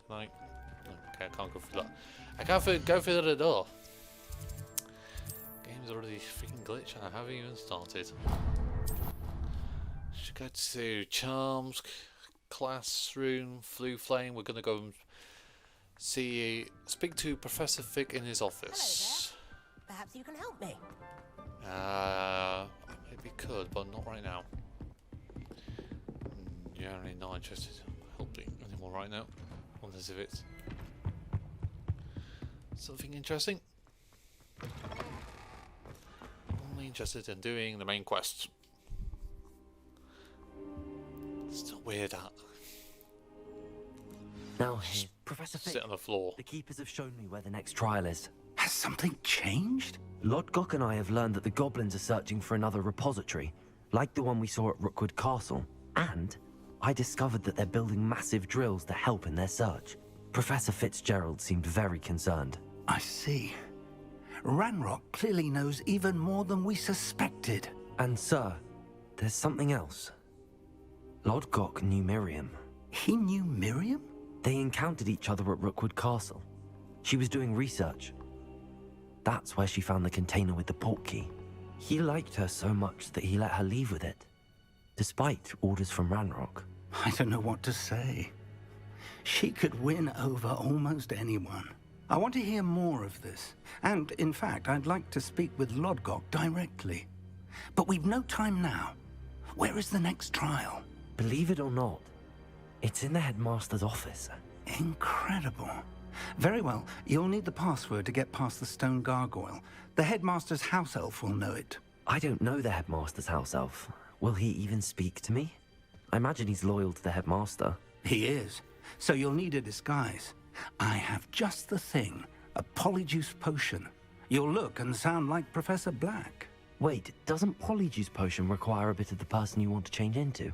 Like, okay, I can't go through that. I can't go through the door. Game's already freaking glitched and I haven't even started. Should go to Charms, Classroom, Flu Flame. We're gonna go and speak to Professor Fig in his office. Hello there. Perhaps you can help me. Maybe could, but not right now. Yeah, I'm really not interested in helping anymore right now. Unless if it's something interesting. Only interested in doing the main quest. Still weird that. Now, hey, Professor Fig, Sit on the floor. the keepers have shown me where the next trial is. Has something changed? Lodgok and I have learned that the goblins are searching for another repository, like the one we saw at Rookwood Castle. And I discovered that they're building massive drills to help in their search. Professor Fitzgerald seemed very concerned. I see. Ranrock clearly knows even more than we suspected. And sir, there's something else. Lodgok knew Miriam. He knew Miriam? They encountered each other at Rookwood Castle. She was doing research. That's where she found the container with the port key. He liked her so much that he let her leave with it, despite orders from Ranrock. I don't know what to say. She could win over almost anyone. I want to hear more of this. And, in fact, I'd like to speak with Lodgok directly. But we've no time now. Where is the next trial? Believe it or not, it's in the headmaster's office. Incredible. Very well. You'll need the password to get past the stone gargoyle. The headmaster's house elf will know it. I don't know the headmaster's house elf. Will he even speak to me? I imagine he's loyal to the headmaster. He is. So you'll need a disguise. I have just the thing. A polyjuice potion. You'll look and sound like Professor Black. Wait, doesn't Polyjuice Potion require a bit of the person you want to change into?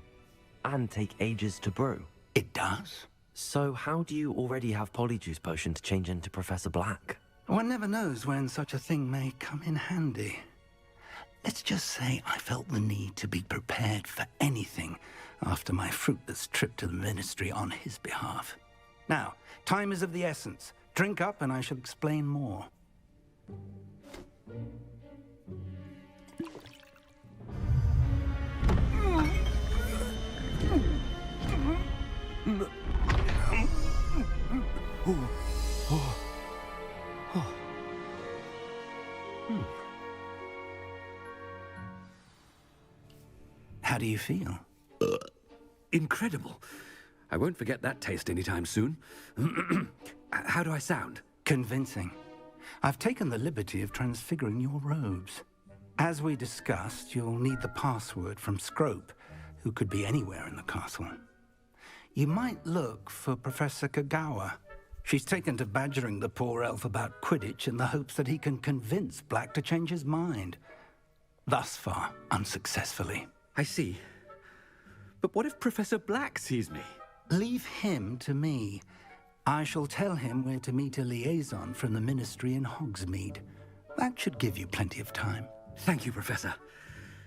And take ages to brew? It does? So how do you already have Polyjuice Potion to change into Professor Black? One never knows when such a thing may come in handy. Let's just say I felt the need to be prepared for anything after my fruitless trip to the Ministry on his behalf. Now, time is of the essence. Drink up and I shall explain more. How do you feel? Incredible. I won't forget that taste anytime soon. How do I sound? Convincing. I've taken the liberty of transfiguring your robes. As we discussed, you'll need the password from Scrope, who could be anywhere in the castle. You might look for Professor Kagawa. She's taken to badgering the poor elf about Quidditch in the hopes that he can convince Black to change his mind. Thus far, unsuccessfully. I see. But what if Professor Black sees me? Leave him to me. I shall tell him where to meet a liaison from the Ministry in Hogsmeade. That should give you plenty of time. Thank you, Professor.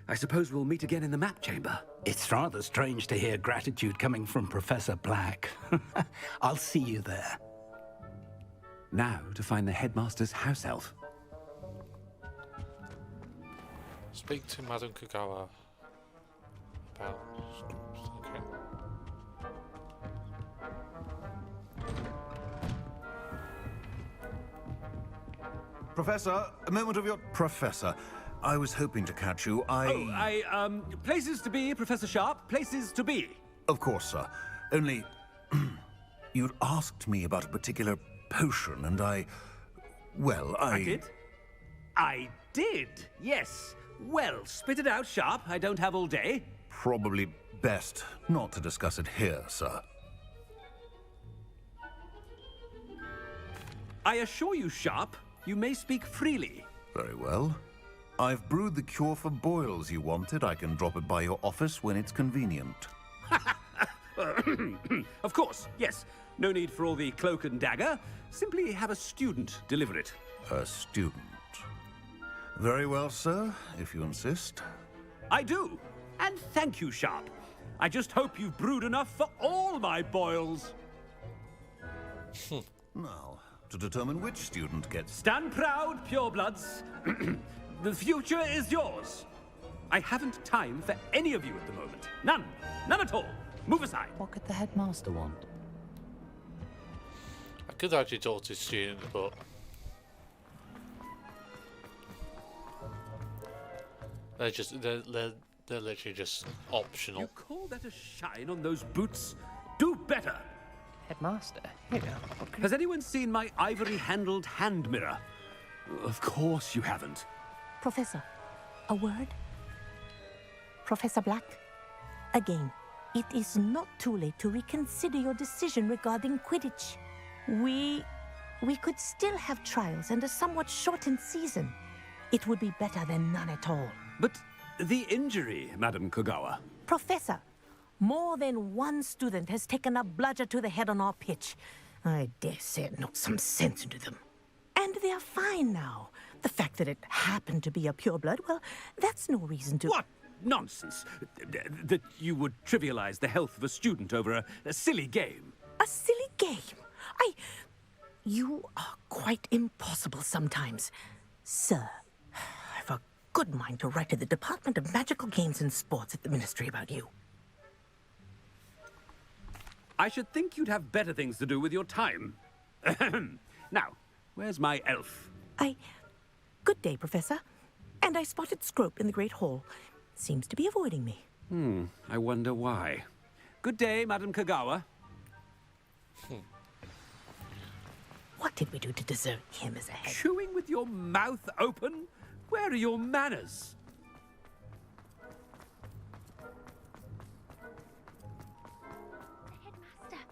I suppose we'll meet again in the map chamber. It's rather strange to hear gratitude coming from Professor Black. I'll see you there. Now to find the headmaster's house elf. Speak to Madame Kagawa about... Okay. Professor, a moment of your... Professor, I was hoping to catch you. Places to be, Professor Sharp, places to be. Of course, sir. Only... you'd asked me about a particular potion, and well, I did? I did, yes. Well, spit it out, Sharp. I don't have all day. Probably best not to discuss it here, sir. I assure you, Sharp, you may speak freely. Very well. I've brewed the cure for boils you wanted. I can drop it by your office when it's convenient. Of course, yes. No need for all the cloak and dagger. Simply have a student deliver it. A student. Very well, sir, if you insist. I do. And thank you, Sharp. I just hope you've brewed enough for all my boils. Now, to determine which student gets... Stand proud, purebloods. The future is yours. I haven't time for any of you at the moment. None. None at all. Move aside. What could the headmaster want? I could actually talk to students, but they're literally just optional. You call that a shine on those boots? Do better. Headmaster? Here. Has anyone seen my ivory-handled hand mirror? Of course you haven't. Professor, a word? Professor Black, again, it is not too late to reconsider your decision regarding Quidditch. We could still have trials and a somewhat shortened season. It would be better than none at all. But the injury, Madam Kogawa. Professor, more than one student has taken a bludger to the head on our pitch. I dare say it knocked some sense into them. And they are fine now. The fact that it happened to be a pureblood, well, that's no reason to... What nonsense! That you would trivialize the health of a student over a silly game. A silly game? You are quite impossible sometimes. Sir, I've a good mind to write to the Department of Magical Games and Sports at the Ministry about you. I should think you'd have better things to do with your time. Now, where's my elf? Good day, Professor. And I spotted Scrope in the Great Hall. Seems to be avoiding me. I wonder why. Good day, Madam Kogawa. What did we do to deserve him as a head? Chewing with your mouth open? Where are your manners? Headmaster,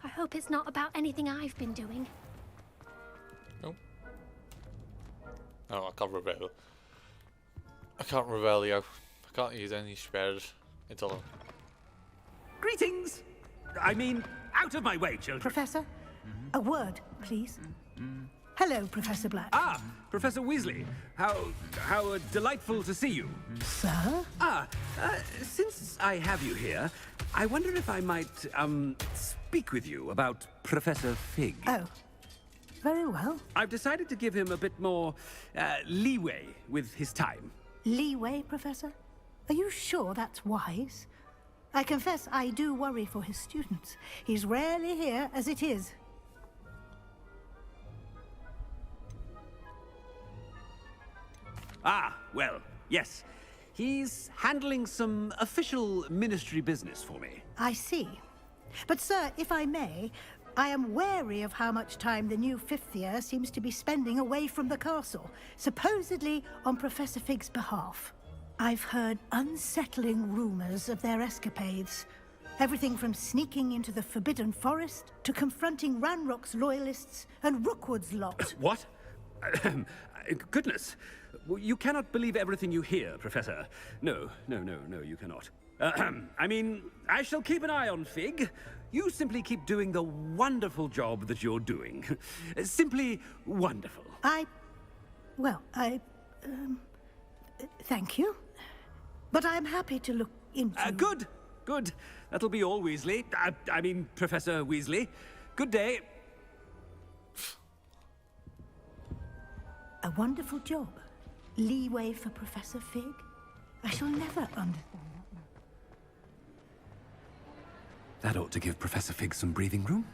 I hope it's not about anything I've been doing. No. Oh, I can't rebel. I can't rebel, I can't use any spares until then. Greetings! I mean, out of my way, children. Professor, a word, please. Hello, Professor Black. Ah, Professor Weasley. How delightful to see you. Sir? Since I have you here, I wonder if I might, speak with you about Professor Fig. Oh, very well. I've decided to give him a bit more, leeway with his time. Leeway, Professor? Are you sure that's wise? I confess I do worry for his students. He's rarely here as it is. Ah, well, yes. He's handling some official ministry business for me. I see. But, sir, if I may, I am wary of how much time the new fifth year seems to be spending away from the castle, supposedly on Professor Fig's behalf. I've heard unsettling rumors of their escapades. Everything from sneaking into the Forbidden Forest to confronting Ranrock's loyalists and Rookwood's lot. What? Goodness. You cannot believe everything you hear, Professor. No, you cannot. I mean, I shall keep an eye on Fig. You simply keep doing the wonderful job that you're doing. Simply wonderful. Thank you. But I'm happy to look into... Good. That'll be all, Weasley. I mean, Professor Weasley. Good day. A wonderful job. Leeway for Professor Fig. I shall never understand that. That ought to give Professor Fig some breathing room.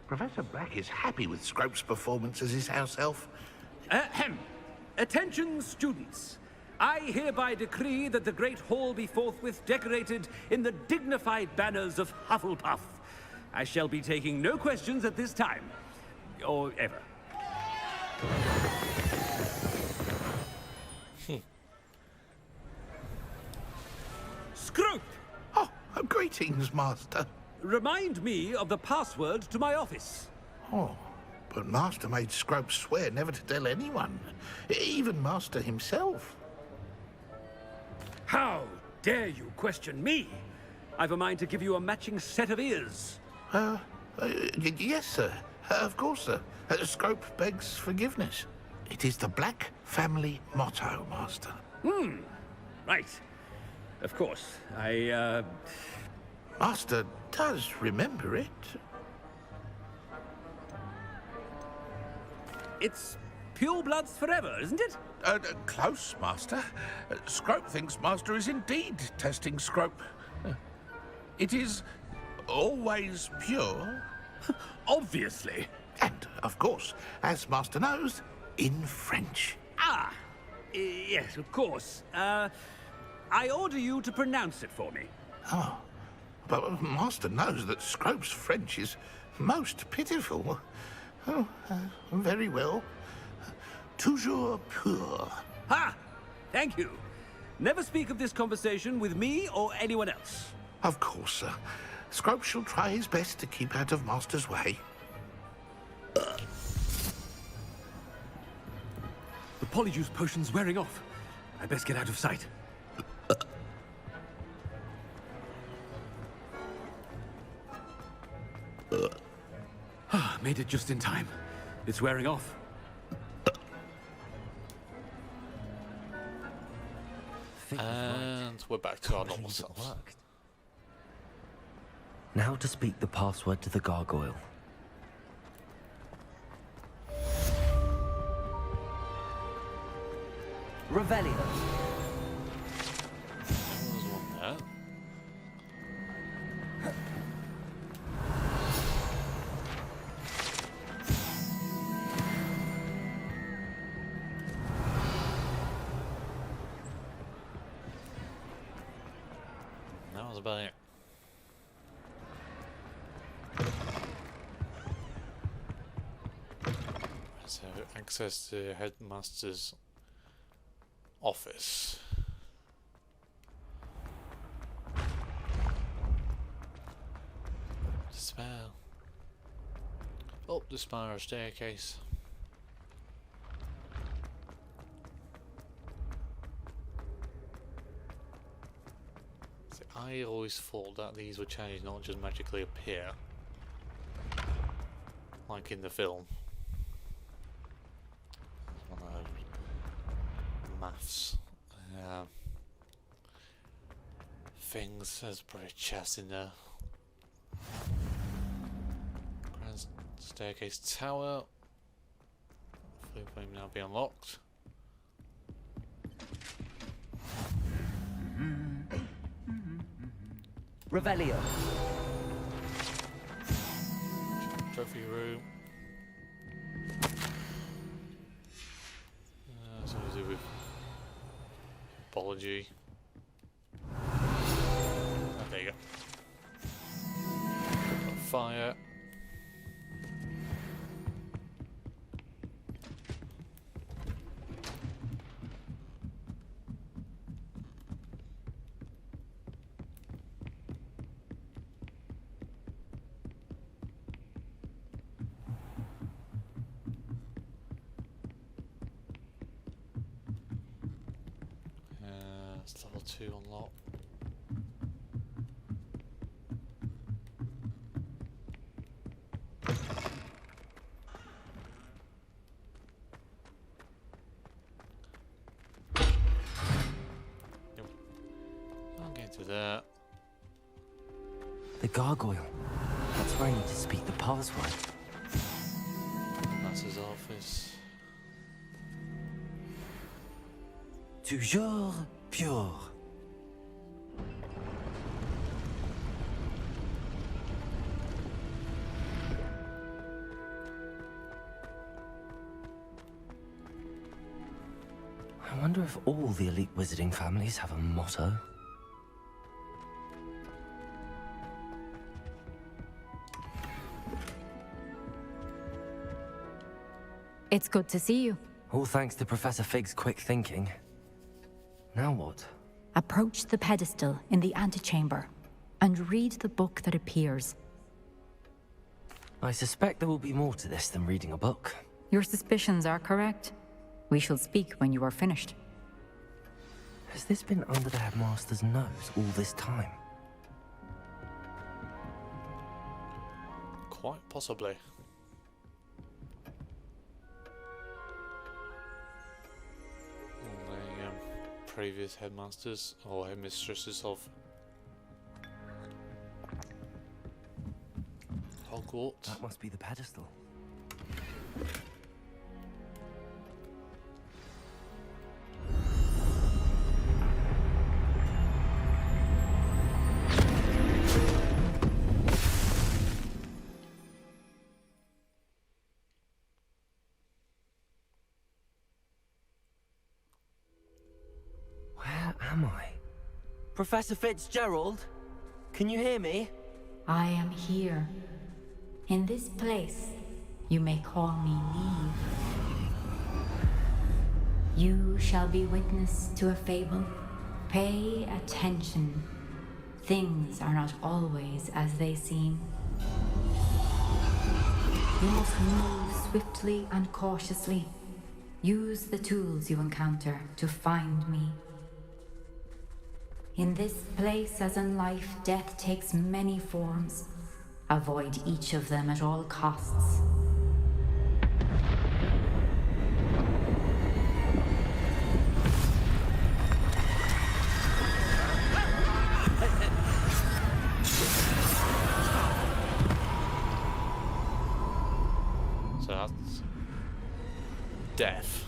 Professor Black is happy with Scrope's performance as his house elf. Attention, students. I hereby decree that the Great Hall be forthwith decorated in the dignified banners of Hufflepuff. I shall be taking no questions at this time. Or ever. Scrope! Oh, greetings, Master. Remind me of the password to my office. Oh, but Master made Scrope swear never to tell anyone, even Master himself. How dare you question me? I've a mind to give you a matching set of ears. Yes, sir. Of course, sir. Scrope begs forgiveness. It is the Black family motto, Master. Right. Of course. Master does remember it. It's pure bloods forever, isn't it? Close, Master. Scrope thinks Master is indeed testing Scrope. It is always pure. Obviously. And, of course, as Master knows, in French. Ah, yes, of course. I order you to pronounce it for me. Oh, but Master knows that Scrope's French is most pitiful. Oh, very well. Toujours pur. Ha! Thank you. Never speak of this conversation with me or anyone else. Of course, sir. Scrope shall try his best to keep out of Master's way. The polyjuice potion's wearing off. I best get out of sight. Made it just in time. It's wearing off. And we're back to our normal selves. Now to speak the password to the gargoyle. Revelio. There's one there. That was about it. So, access to headmaster's office. Despair. Up the spiral staircase. See, I always thought that these would change, not just magically appear, like in the film. One of those maths things. There's probably a chest in there. Grand staircase tower. Hopefully it may now be unlocked. Revelio. Trophy room. Something to do with apology. Oh, there you go. Got fire. It's level 2 unlocked. I'll get to that. The gargoyle. That's where I need to speak the password. That's his office. Toujours pure. I wonder if all the elite wizarding families have a motto. It's good to see you. All thanks to Professor Fig's quick thinking. Now what? Approach the pedestal in the antechamber and read the book that appears. I suspect there will be more to this than reading a book. Your suspicions are correct. We shall speak when you are finished. Has this been under the headmaster's nose all this time? Quite possibly. Previous headmasters or headmistresses of Hogwarts. That must be the pedestal. am I? Professor Fitzgerald? Can you hear me? I am here. In this place, you may call me Neve. You shall be witness to a fable. Pay attention. Things are not always as they seem. You must move swiftly and cautiously. Use the tools you encounter to find me. In this place, as in life, death takes many forms. Avoid each of them at all costs. So that's death.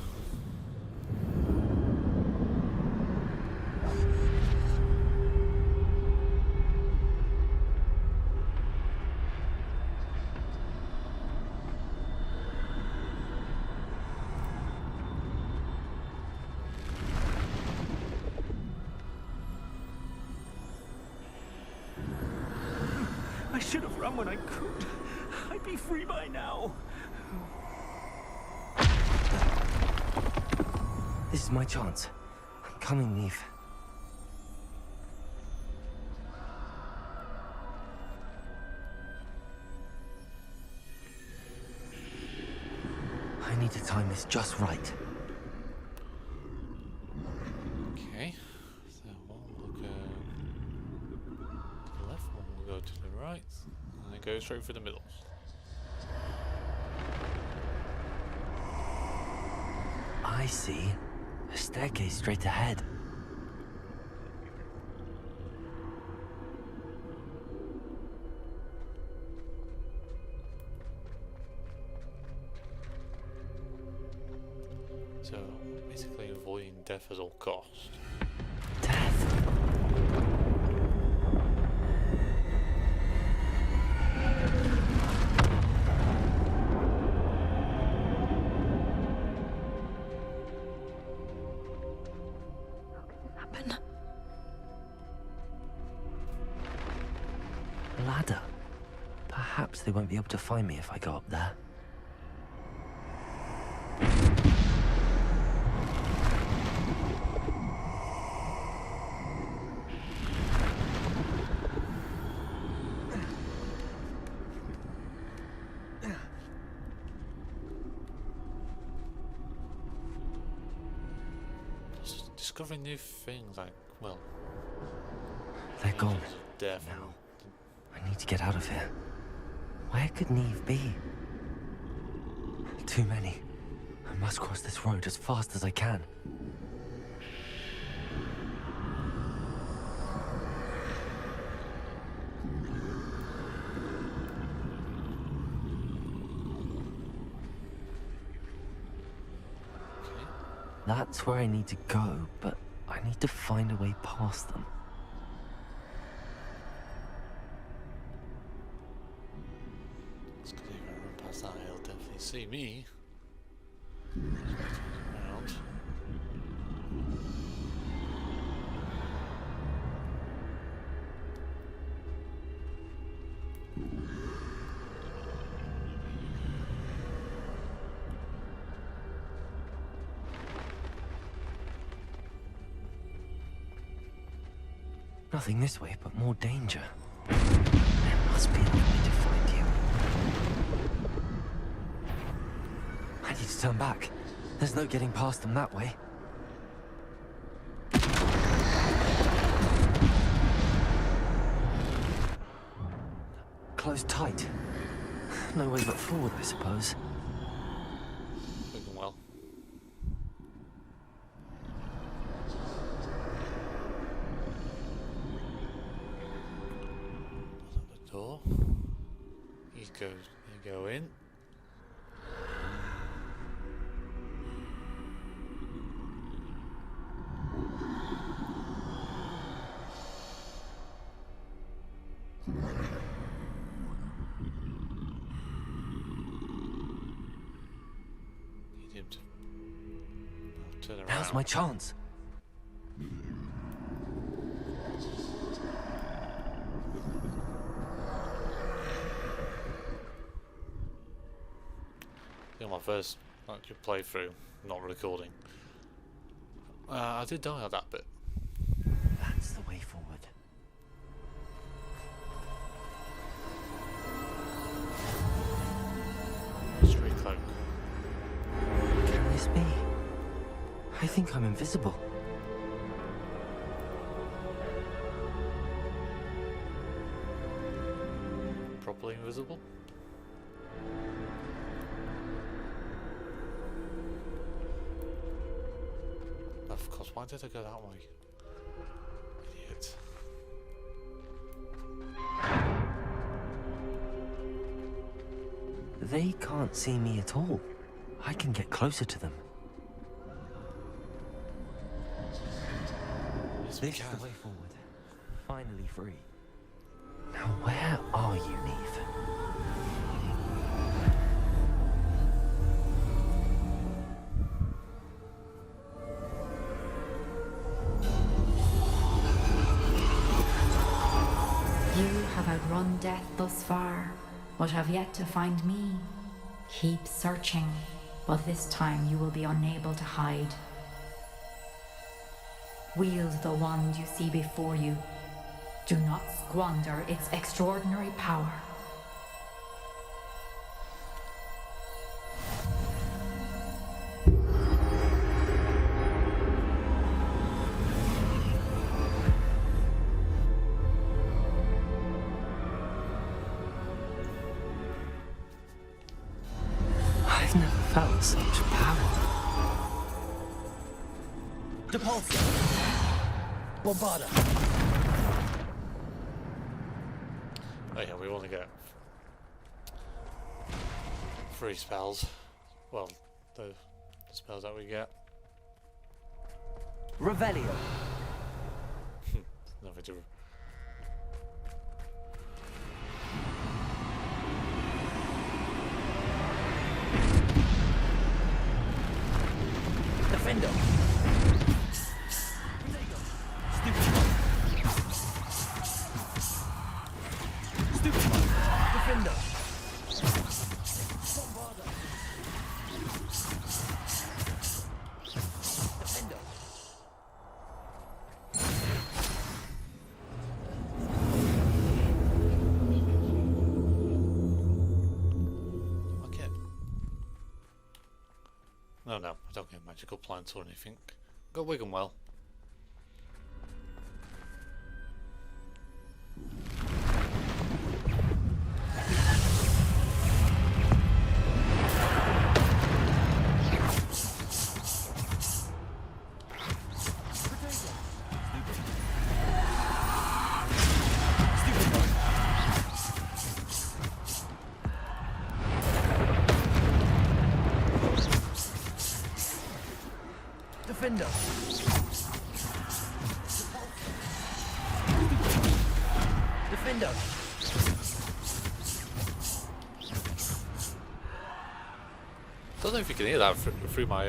I should have run when I could. I'd be free by now. This is my chance. I'm coming, Neve. I need to time this just right. Okay, so one will go to the left, one will go to the right, and then go straight through the middle. I see. A staircase straight ahead. So basically avoiding death at all costs. Death. Ladder. Perhaps they won't be able to find me if I go up there. Just discovering new things like, well, They're gone. death. Now, I need to get out of here. Where could Neve be? Too many. I must cross this road as fast as I can. Okay. That's where I need to go, but I need to find a way past them. It's good if I run past that, he'll definitely see me. Around. Nothing this way, but more danger. There must be another way to find you. I need to turn back. There's no getting past them that way. Closed tight. No way but forward, I suppose. Looking well. Open the door. You go in. Need him to turn around. Now's my chance. my first actual playthrough, not recording. I did die on that bit. That's the way forward. Mystery cloak. Can this be? I think I'm invisible. Properly invisible. Of course, why did I go that way? Idiot. They can't see me at all. I can get closer to them. Yes, we This is can. the way forward. Finally free. Now where are you, Neve? You have outrun death thus far, but have yet to find me. Keep searching, but this time you will be unable to hide. Wield the wand you see before you. Do not squander its extraordinary power. I've never felt such power. Depulso! Bombarda! Oh yeah, we only get 3 spells. Well, the spells that we get. Revelio! Nothing to... Defender! Stupid one! Defender! Bombarda! Defender! Okay. No, I don't get magical plants or anything. Got Wigan well. Defender! Defender! Don't know if you can hear that through my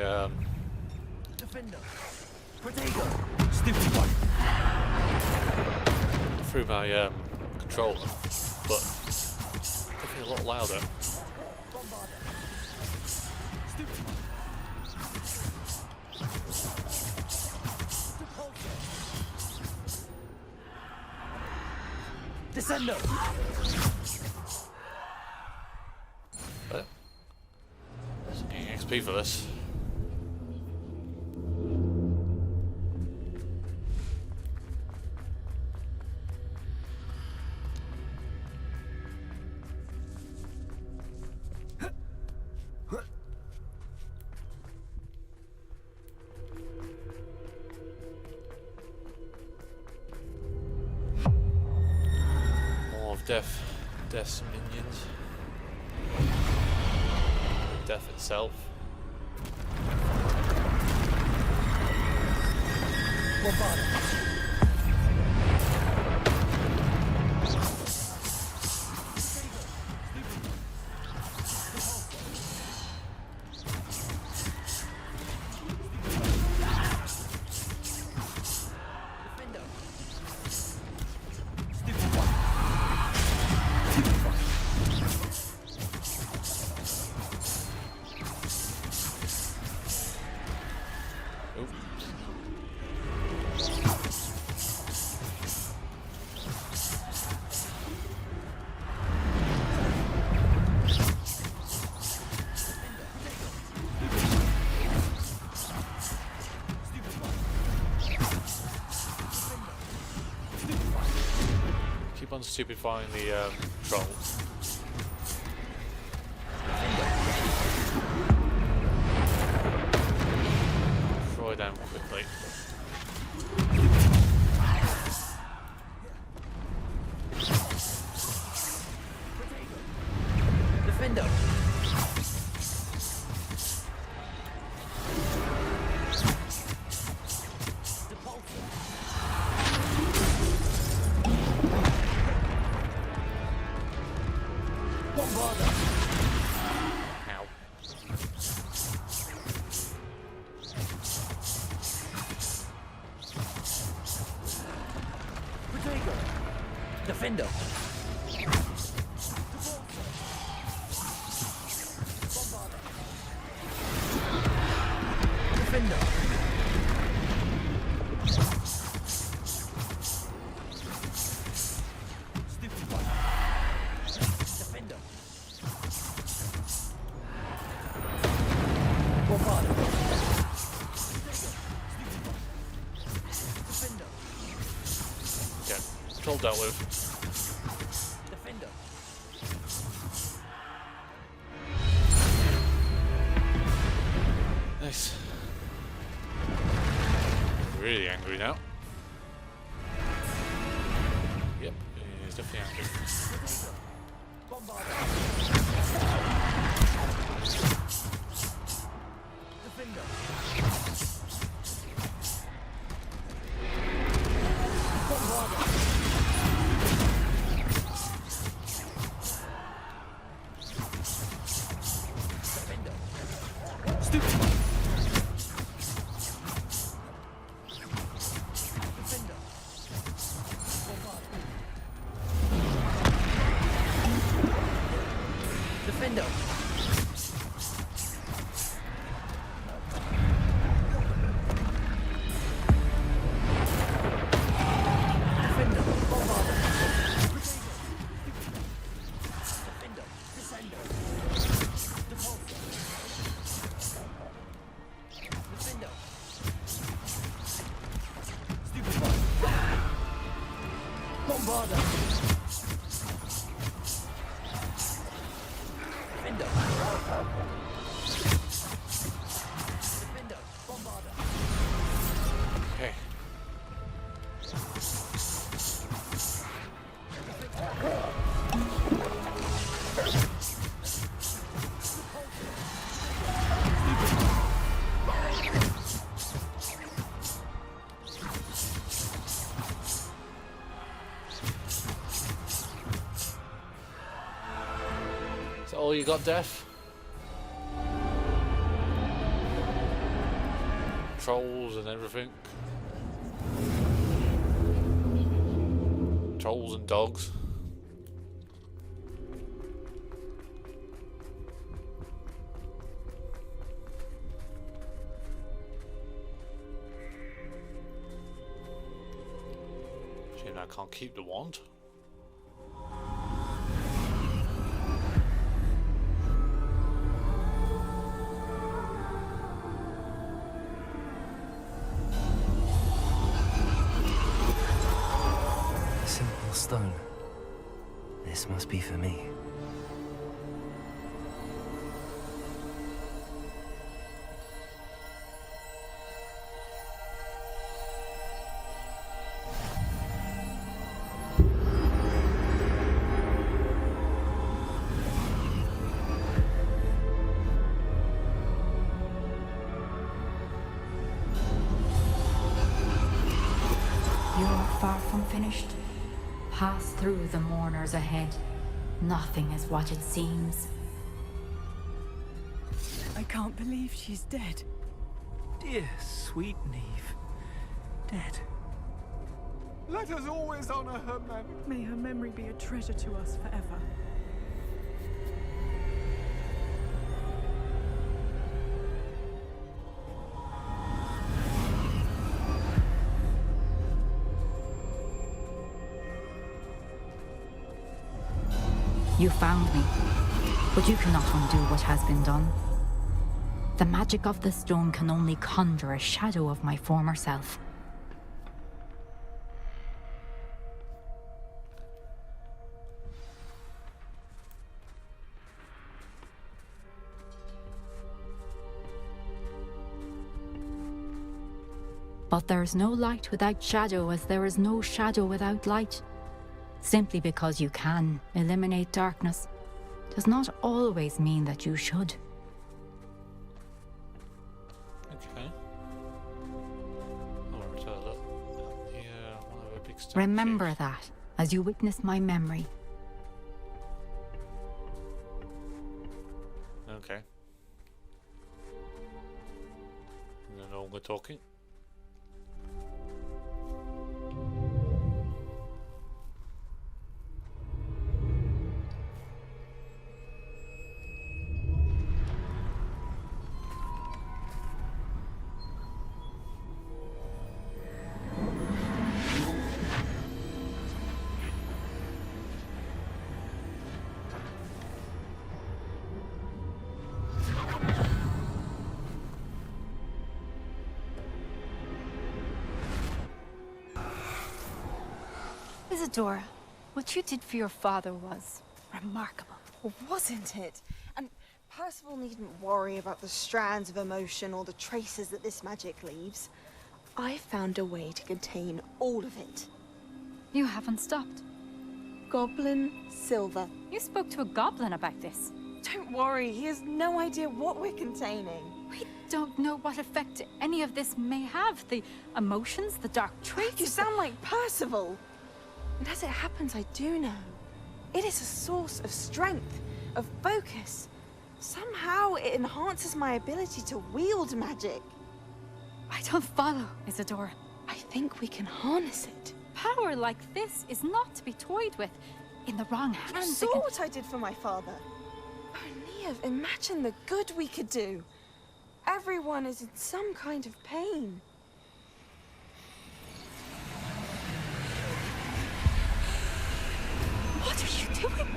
Defender! Protego! Stupid one! through my controller, but definitely a lot louder. Stupid one! Descendo! But just getting XP for this. Death's minions. Death itself. stupefying the trolls. Destroy them quickly. Defender! Ow. Defender! Defender! Stupid one! Defender! Bombarder! Defender! Okay, troll dealt with. Defender! Nice. Really angry now. Yep, he's definitely angry. Bombarder! Defender! Bombarder! Defender! Stupid one! Defender! Bombarder! Defender! Defender! Bombarder! Defender! Descender! Repulsor! Defender! Stupid one! Bombarder! Defender! Defender! Bombarder! Okay. Is that all you got, Def? Trolls and everything. Trolls and dogs. Shame I can't keep the wand. A simple stone. This must be for me. You're far from finished. Pass through the mourners ahead. Nothing is what it seems. I can't believe she's dead. Dear, sweet Neve. Dead. Let us always honor her memory. May her memory be a treasure to us forever. You found me, but you cannot undo what has been done. The magic of the stone can only conjure a shadow of my former self. But there's no light without shadow, as there is no shadow without light. Simply because you can eliminate darkness does not always mean that you should. Okay. Alright, look. Yeah, one of a big statues. Remember that as you witness my memory. Okay. No longer talking. Isadora, what you did for your father was remarkable. Well, wasn't it? And Percival needn't worry about the strands of emotion or the traces that this magic leaves. I found a way to contain all of it. You haven't stopped. Goblin Silver. You spoke to a goblin about this. Don't worry, he has no idea what we're containing. We don't know what effect any of this may have. The emotions, the dark traits. You sound like Percival. And as it happens, I do know. It is a source of strength, of focus. Somehow it enhances my ability to wield magic. I don't follow, Isadora. I think we can harness it. Power like this is not to be toyed with. In the wrong hands, You saw what I did for my father. Oh, Neve, imagine the good we could do. Everyone is in some kind of pain. What are you doing?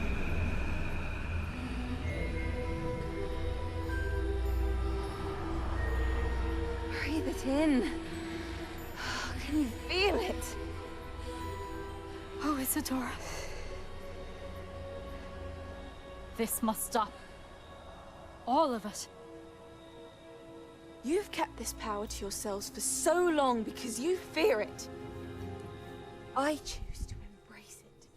Breathe it in. Can you feel it? Oh, Isadora. This must stop. All of it. You've kept this power to yourselves for so long because you fear it. I choose to embrace it.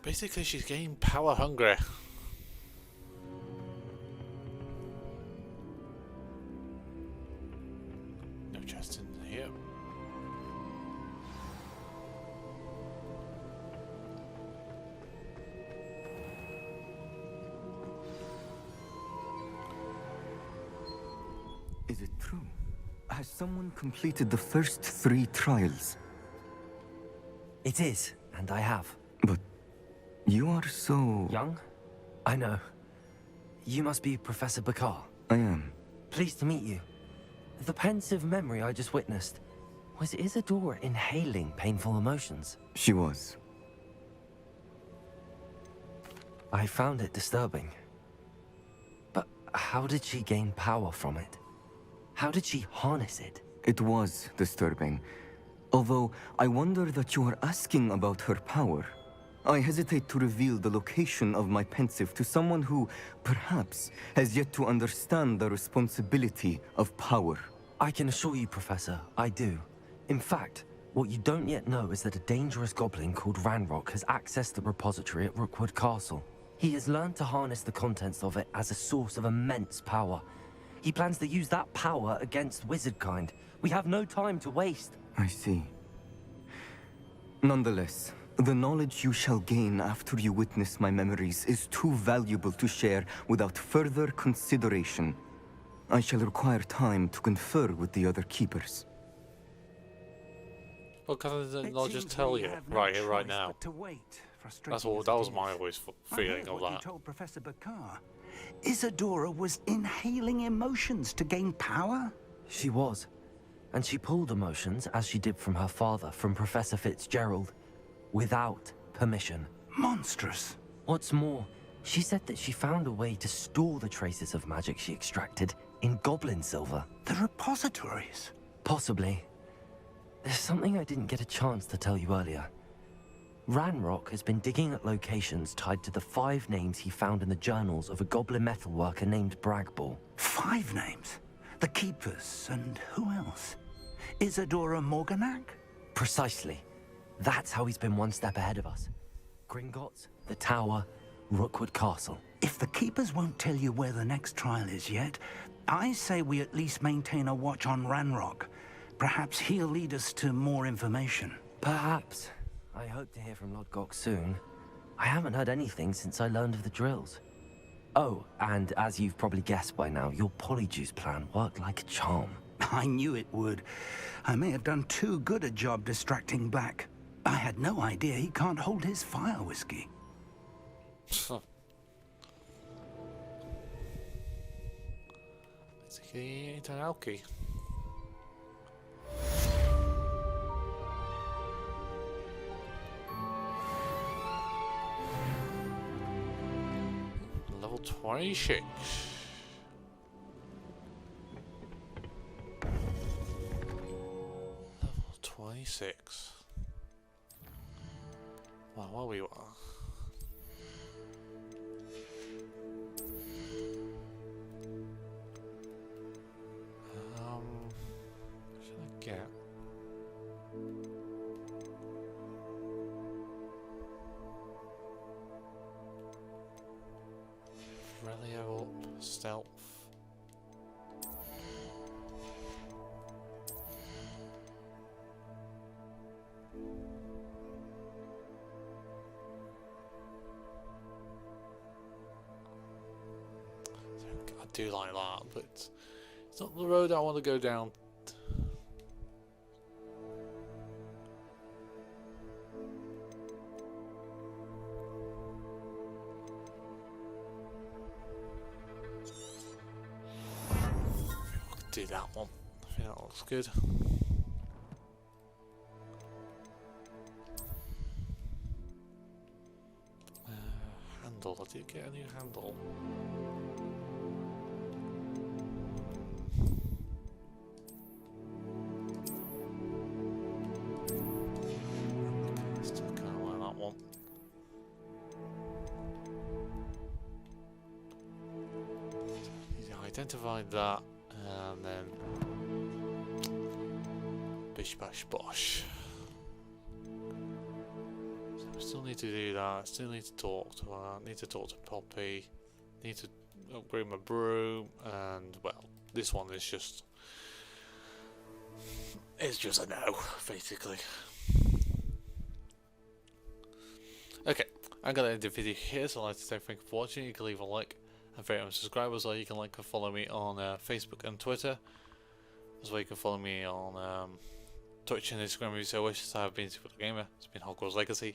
Basically, she's getting power hungry. No chest in here. Is it true? Has someone completed the first 3 trials? It is, and I have. But you are so... Young? I know. You must be Professor Bakar. I am. Pleased to meet you. The pensive memory I just witnessed, was Isadora inhaling painful emotions? She was. I found it disturbing. But how did she gain power from it? How did she harness it? It was disturbing. Although, I wonder that you are asking about her power. I hesitate to reveal the location of my pensive to someone who, perhaps, has yet to understand the responsibility of power. I can assure you, Professor, I do. In fact, what you don't yet know is that a dangerous goblin called Ranrock has accessed the repository at Rookwood Castle. He has learned to harness the contents of it as a source of immense power. He plans to use that power against wizardkind. We have no time to waste. I see. Nonetheless, the knowledge you shall gain after you witness my memories is too valuable to share without further consideration. I shall require time to confer with the other keepers. Well, can I not just tell you right here, right now? That's all. That was my always feeling of that. You told Professor Bakar. Isadora was inhaling emotions to gain power? She was. And she pulled emotions, as she did from her father, from Professor Fitzgerald, without permission. Monstrous. What's more, She said that she found a way to store the traces of magic she extracted in goblin silver. The repositories? Possibly. There's something I didn't get a chance to tell you earlier. Ranrock has been digging at locations tied to the 5 names he found in the journals of a goblin metalworker named Bragball. 5 names? The Keepers, and who else? Isadora Morganac? Precisely. That's how he's been one step ahead of us. Gringotts, the Tower, Rookwood Castle. If the Keepers won't tell you where the next trial is yet, I say we at least maintain a watch on Ranrock. Perhaps he'll lead us to more information. Perhaps. I hope to hear from Lord Gok soon. I haven't heard anything since I learned of the drills. Oh, and as you've probably guessed by now, your polyjuice plan worked like a charm. I knew it would. I may have done too good a job distracting Black. I had no idea he can't hold his fire whiskey. Let's get an alky. Level 26. Level 26. Wow, what we are. What should I get? Relio up, stealth. I do like that, but it's not the road I want to go down. Do that one. I think that looks good. Handle. I did get a new handle. Still kind of like that one. Need to identify that. And then bish bash bosh. So we still need to do that. Still need to talk to her. Need to talk to Poppy. Need to upgrade my broom. And well, this one is just. It's just a no, basically. Okay, I'm gonna end the video here. So I'd like to say thank you for watching. You can leave a like and favorite and subscribe as well. You can like and follow me on Facebook and Twitter. As well, you can follow me on Twitch and Instagram if you so wish. So I've been SuperDoctorGamer. It's been Hogwarts Legacy.